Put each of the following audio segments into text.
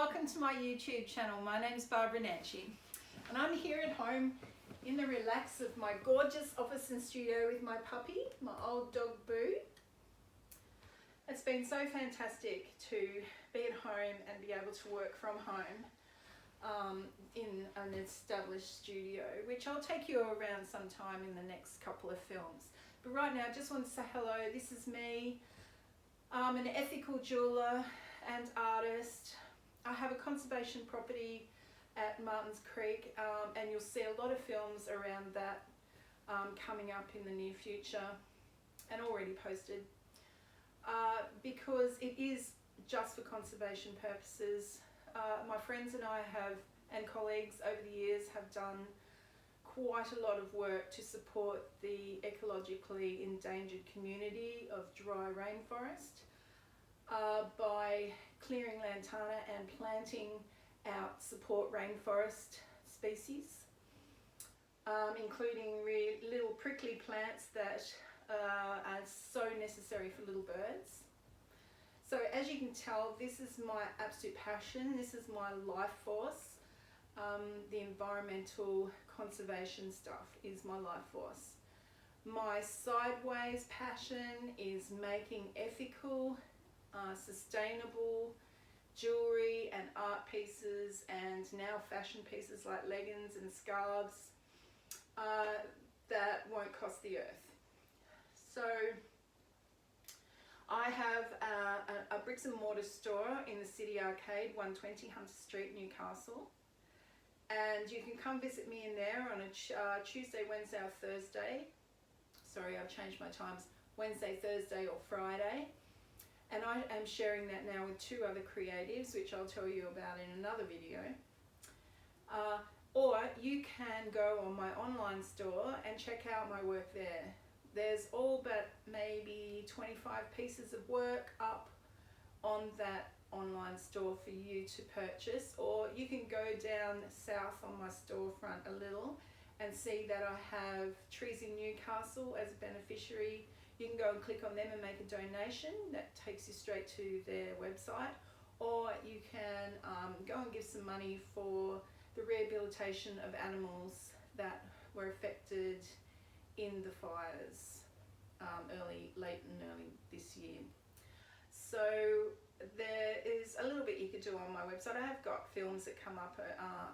welcome to my YouTube channel. My name is Barbara Nanshe and I'm here at home in the relax of my gorgeous office and studio with my puppy, my old dog Boo. It's been so fantastic to be at home and be able to work from home in an established studio, which I'll take you around sometime in the next couple of films. But right now I just want to say hello. This is me. I'm an ethical jeweler and artist. I have a conservation property at Martins Creek and you'll see a lot of films around that coming up in the near future and already posted because it is just for conservation purposes. My friends and I and colleagues over the years have done quite a lot of work to support the ecologically endangered community of Dry Rainforest by clearing lantana and planting out support rainforest species, including little prickly plants that are so necessary for little birds. So as you can tell, this is my absolute passion. This is my life force. The environmental conservation stuff is my life force. My sideways passion is making ethical, sustainable jewelry and art pieces, and now fashion pieces like leggings and scarves that won't cost the earth. So I have a bricks and mortar store in the City Arcade, 120 Hunter Street, Newcastle. And you can come visit me in there on a Tuesday, Wednesday or Thursday. Sorry, I've changed my times. Wednesday, Thursday or Friday. And I am sharing that now with 2 other creatives, which I'll tell you about in another video. Or you can go on my online store and check out my work there. There's all but maybe 25 pieces of work up on that online store for you to purchase, or you can go down south on my storefront a little and see that I have Trees in Newcastle as a beneficiary. You can go and click on them and make a donation. That takes you straight to their website, or you can go and give some money for the rehabilitation of animals that were affected in the fires late and early this year. So there is a little bit you could do on my website. I have got films that come up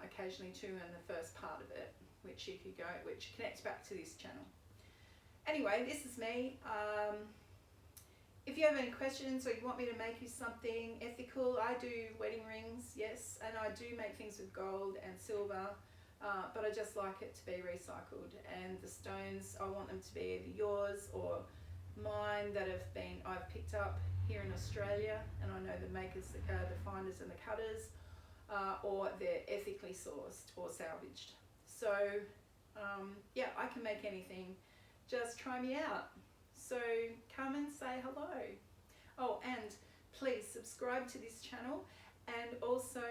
occasionally too, and the first part of it, which you could go, which connects back to this channel. Anyway, this is me. If you have any questions or you want me to make you something ethical, I do wedding rings, yes, and I do make things with gold and silver, but I just like it to be recycled. And the stones, I want them to be either yours or mine that I've picked up here in Australia, and I know the makers, the finders and the cutters, or they're ethically sourced or salvaged. So yeah, I can make anything. Just try me out. So come and say hello. Oh, and please subscribe to this channel, and also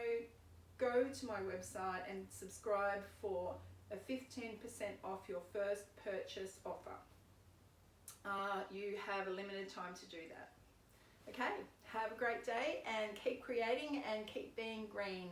go to my website and subscribe for a 15% off your first purchase offer. You have a limited time to do that. Okay, have a great day and keep creating and keep being green.